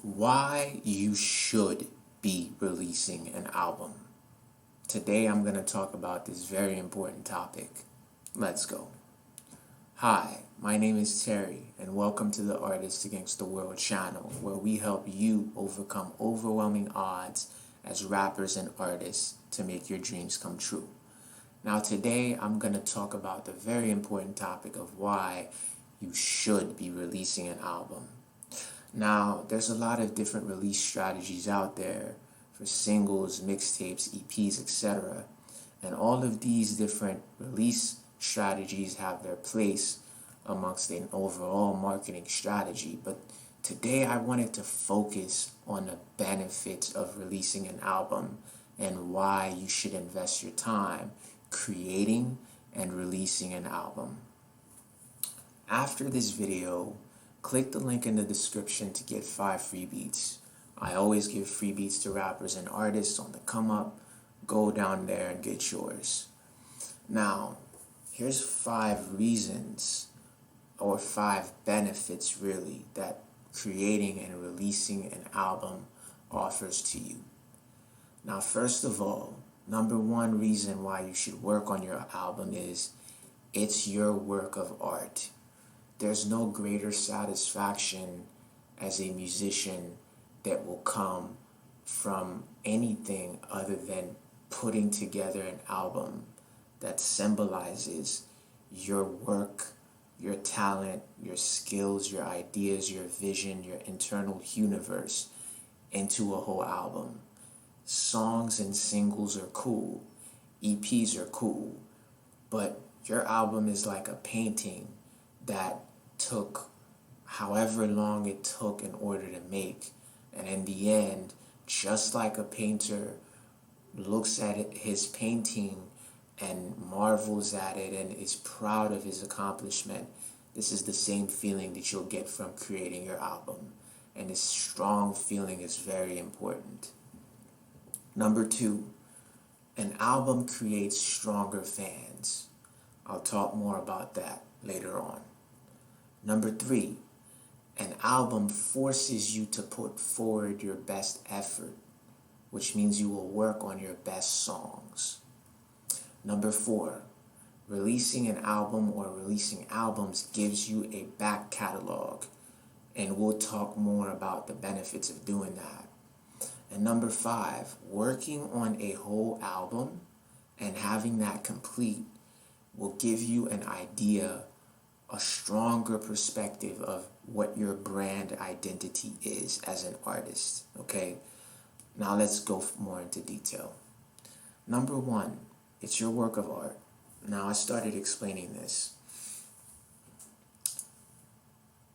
Why you should be releasing an album. Today I'm going to talk about this very important topic. Let's go. Hi, my name is Terry, and welcome to the Artists Against the World channel, where we help you overcome overwhelming odds as rappers and artists to make your dreams come true. Now today I'm going to talk about the very important topic of why you should be releasing an album. Now, there's a lot of different release strategies out there for singles, mixtapes, EPs, etc. And all of these different release strategies have their place amongst an overall marketing strategy. But today I wanted to focus on the benefits of releasing an album and why you should invest your time creating and releasing an album. After this video, click the link in the description to get 5 free beats. I always give free beats to rappers and artists on the come up. Go down there and get yours. Now, here's 5 reasons or 5 benefits really that creating and releasing an album offers to you. Now, first of all, number 1 reason why you should work on your album is it's your work of art. There's no greater satisfaction as a musician that will come from anything other than putting together an album that symbolizes your work, your talent, your skills, your ideas, your vision, your internal universe into a whole album. Songs and singles are cool, EPs are cool, but your album is like a painting that took however long it took in order to make. And in the end, just like a painter looks at his painting and marvels at it and is proud of his accomplishment, this is the same feeling that you'll get from creating your album. And this strong feeling is very important. Number 2, an album creates stronger fans. I'll talk more about that later on. Number 3, an album forces you to put forward your best effort, which means you will work on your best songs. Number 4, releasing an album or releasing albums gives you a back catalog, and we'll talk more about the benefits of doing that. And number 5, working on a whole album and having that complete will give you an idea, a stronger perspective of what your brand identity is as an artist, okay? Now let's go more into detail. Number 1, it's your work of art. Now I started explaining this.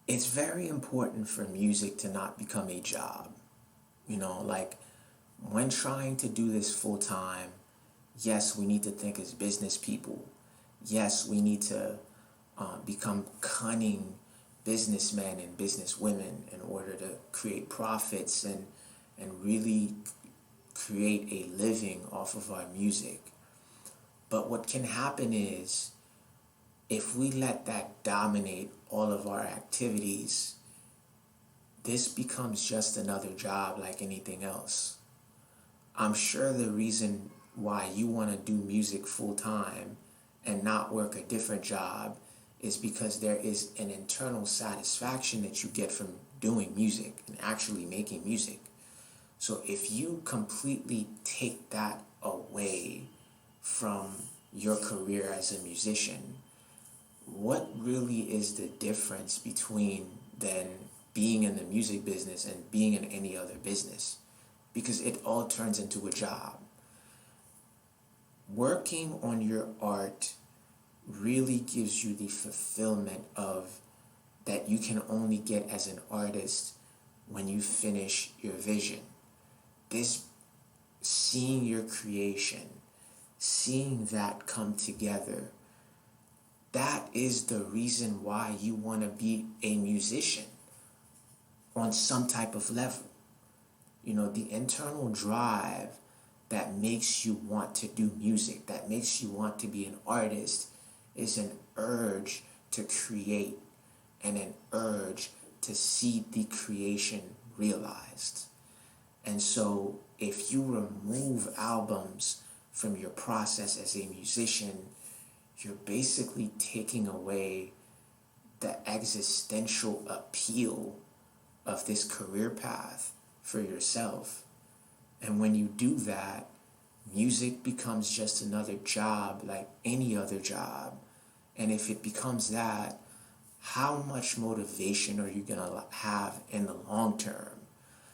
It's very important for music to not become a job. Like when trying to do this full time, yes, we need to think as business people. Yes, we need to become cunning businessmen and businesswomen in order to create profits and really create a living off of our music. But what can happen is if we let that dominate all of our activities, this becomes just another job like anything else. I'm sure the reason why you want to do music full time and not work a different job is because there is an internal satisfaction that you get from doing music and actually making music. So if you completely take that away from your career as a musician, what really is the difference between then being in the music business and being in any other business? Because it all turns into a job. Working on your art really gives you the fulfillment of that you can only get as an artist when you finish your vision. This seeing your creation, seeing that come together, that is the reason why you want to be a musician on some type of level. The internal drive that makes you want to do music, that makes you want to be an artist, is an urge to create and an urge to see the creation realized. And so if you remove albums from your process as a musician, you're basically taking away the existential appeal of this career path for yourself. And when you do that, music becomes just another job like any other job. And if it becomes that, how much motivation are you going to have in the long term?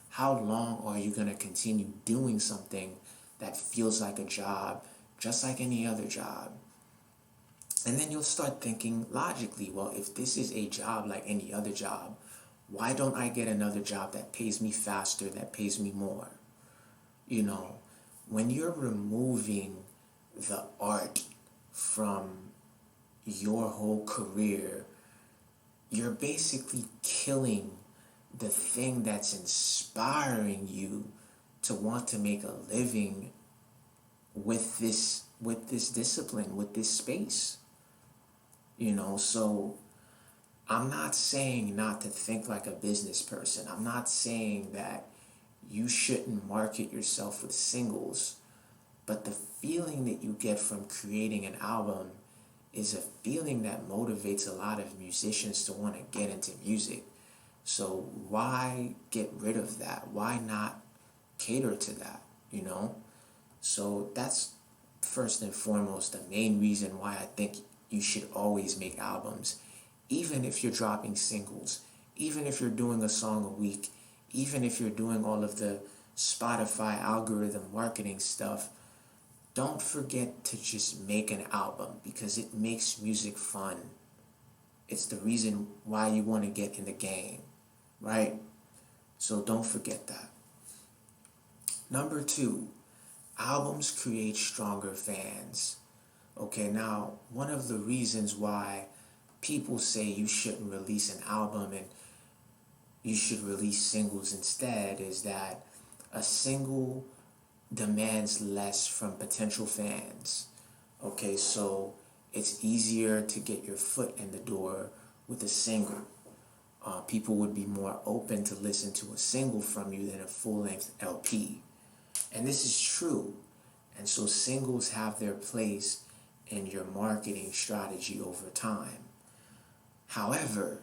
How long are you going to continue doing something that feels like a job, just like any other job? And then you'll start thinking logically, well, if this is a job like any other job, why don't I get another job that pays me faster, that pays me more? You know, when you're removing the art from your whole career, you're basically killing the thing that's inspiring you to want to make a living with this discipline, with this space. You know, so I'm not saying not to think like a business person. I'm not saying that you shouldn't market yourself with singles, but the feeling that you get from creating an album is a feeling that motivates a lot of musicians to want to get into music. So why get rid of that? Why not cater to that, you know? So that's first and foremost the main reason why I think you should always make albums, even if you're dropping singles, even if you're doing a song a week, even if you're doing all of the Spotify algorithm marketing stuff. Don't forget to just make an album because it makes music fun. It's the reason why you want to get in the game, right? So don't forget that. Number 2, albums create stronger fans. Okay, now one of the reasons why people say you shouldn't release an album and you should release singles instead is that a single demands less from potential fans. Okay, so it's easier to get your foot in the door with a single. People would be more open to listen to a single from you than a full-length LP. And this is true. And so singles have their place in your marketing strategy over time. However,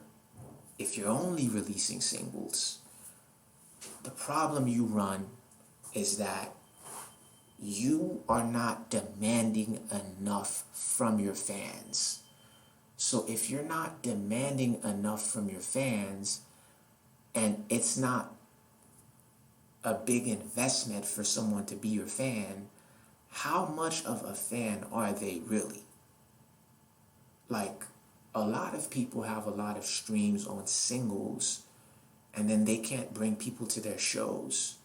if you're only releasing singles, the problem you run is that you are not demanding enough from your fans. So if you're not demanding enough from your fans, and it's not a big investment for someone to be your fan, how much of a fan are they really? Like, a lot of people have a lot of streams on singles, and then they can't bring people to their shows.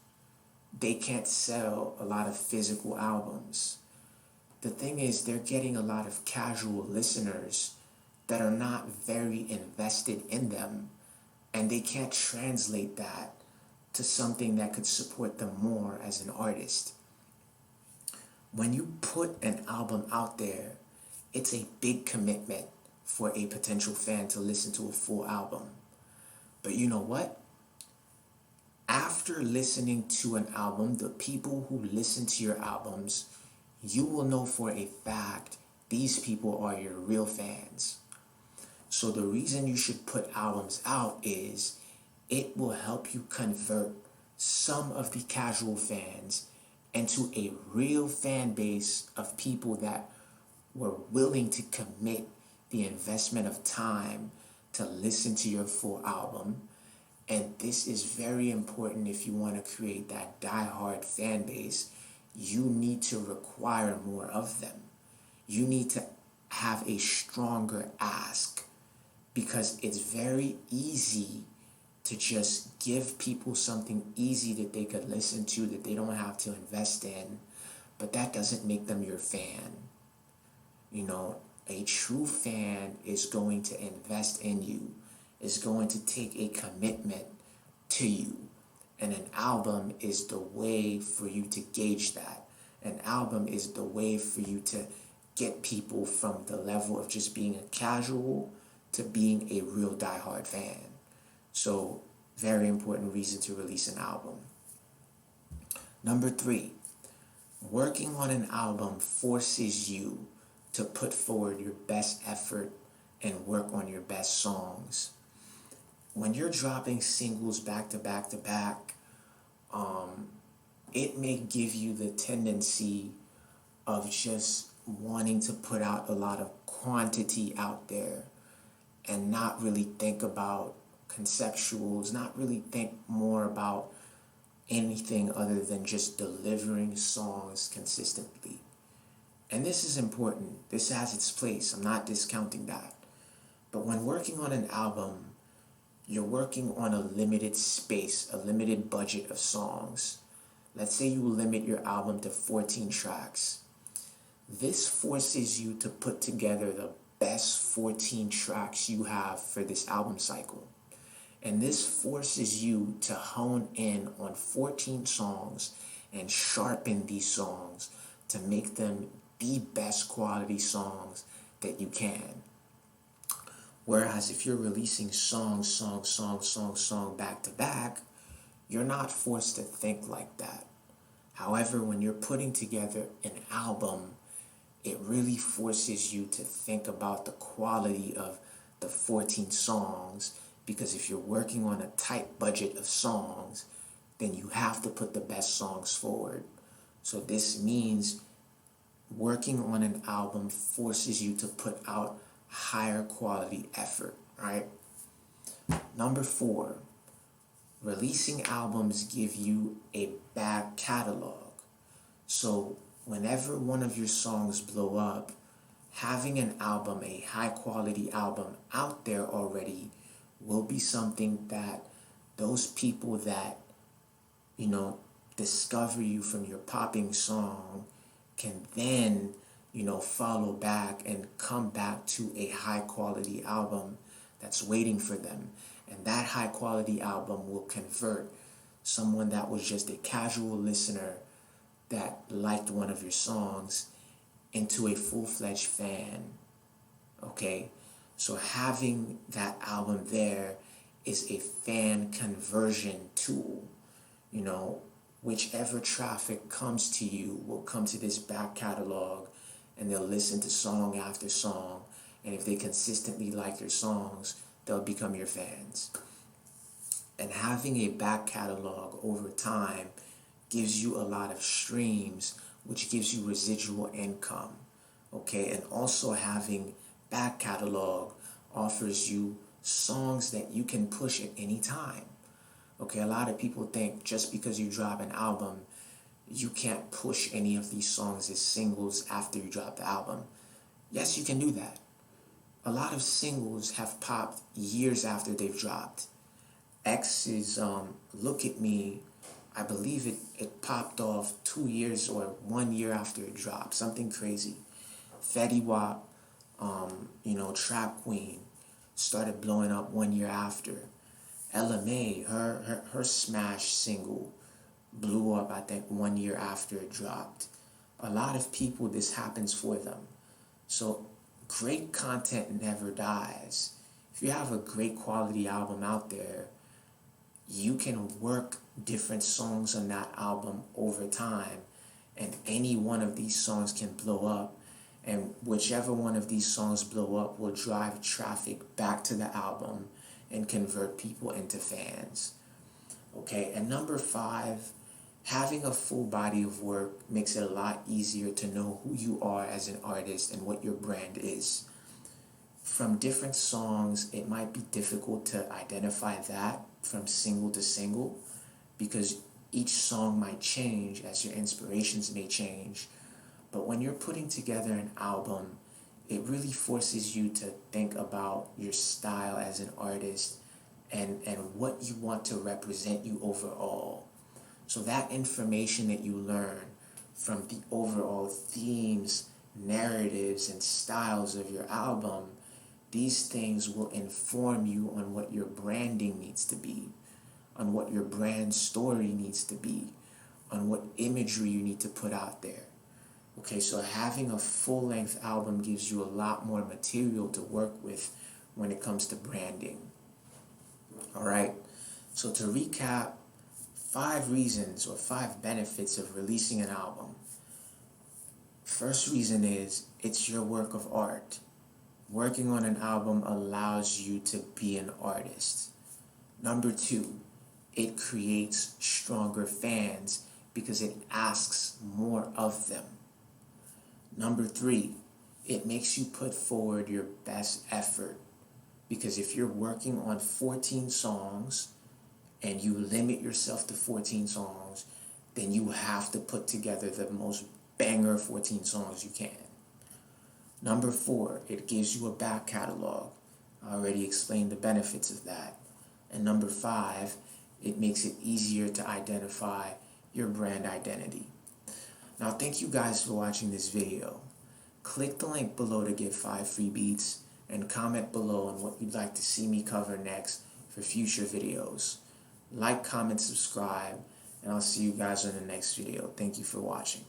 They can't sell a lot of physical albums. The thing is, they're getting a lot of casual listeners that are not very invested in them, and they can't translate that to something that could support them more as an artist. When you put an album out there, it's a big commitment for a potential fan to listen to a full album. But you know what? After listening to an album, the people who listen to your albums, you will know for a fact these people are your real fans. So the reason you should put albums out is it will help you convert some of the casual fans into a real fan base of people that were willing to commit the investment of time to listen to your full album. And this is very important if you want to create that die-hard fan base. You need to require more of them. You need to have a stronger ask, because it's very easy to just give people something easy that they could listen to, that they don't have to invest in, but that doesn't make them your fan. You know, a true fan is going to invest in you, is going to take a commitment to you. And an album is the way for you to gauge that. An album is the way for you to get people from the level of just being a casual to being a real diehard fan. So Very important reason to release an album. Number 3, working on an album forces you to put forward your best effort and work on your best songs. When you're dropping singles back to back to back, it may give you the tendency of just wanting to put out a lot of quantity out there and not really think about conceptuals, not really think more about anything other than just delivering songs consistently. And this is important. This has its place. I'm not discounting that. But when working on an album, you're working on a limited space, a limited budget of songs. Let's say you limit your album to 14 tracks. This forces you to put together the best 14 tracks you have for this album cycle. And this forces you to hone in on 14 songs and sharpen these songs to make them the best quality songs that you can. Whereas if you're releasing song back to back, you're not forced to think like that. However, when you're putting together an album, it really forces you to think about the quality of the 14 songs, because if you're working on a tight budget of songs, then you have to put the best songs forward. So this means working on an album forces you to put out higher quality effort, right? Number 4, releasing albums give you a back catalog. So whenever one of your songs blow up, having an album, a high quality album out there already will be something that those people that, discover you from your popping song can then, follow back and come back to a high quality album that's waiting for them. And that high quality album will convert someone that was just a casual listener that liked one of your songs into a full-fledged fan. Okay? So having that album there is a fan conversion tool. Whichever traffic comes to you will come to this back catalog, and they'll listen to song after song. And if they consistently like your songs, they'll become your fans. And having a back catalog over time gives you a lot of streams, which gives you residual income. Okay, and also having back catalog offers you songs that you can push at any time. Okay, a lot of people think just because you drop an album, you can't push any of these songs as singles after you drop the album. Yes, you can do that. A lot of singles have popped years after they've dropped. X's Look at Me, I believe it popped off 2 years or 1 year after it dropped. Something crazy. Fetty Wap, Trap Queen started blowing up 1 year after. Ella Mai, her smash single blew up, I think, 1 year after it dropped. A lot of people, this happens for them. So great content never dies. If you have a great quality album out there, you can work different songs on that album over time, and any one of these songs can blow up, and whichever one of these songs blow up will drive traffic back to the album and convert people into fans. Okay, and number 5, having a full body of work makes it a lot easier to know who you are as an artist and what your brand is. From different songs, it might be difficult to identify that from single to single, because each song might change as your inspirations may change. But when you're putting together an album, it really forces you to think about your style as an artist and what you want to represent you overall. So that information that you learn from the overall themes, narratives, and styles of your album, these things will inform you on what your branding needs to be, on what your brand story needs to be, on what imagery you need to put out there. Okay, so having a full-length album gives you a lot more material to work with when it comes to branding. All right, So to recap, 5 reasons or 5 benefits of releasing an album. First reason is it's your work of art. Working on an album allows you to be an artist. Number 2, it creates stronger fans because it asks more of them. Number 3, it makes you put forward your best effort, because if you're working on 14 songs and you limit yourself to 14 songs, then you have to put together the most banger 14 songs you can. Number 4, it gives you a back catalog. I already explained the benefits of that. And number 5, it makes it easier to identify your brand identity. Now, thank you guys for watching this video. Click the link below to get 5 free beats and comment below on what you'd like to see me cover next for future videos. Like, comment, subscribe, and I'll see you guys in the next video. Thank you for watching.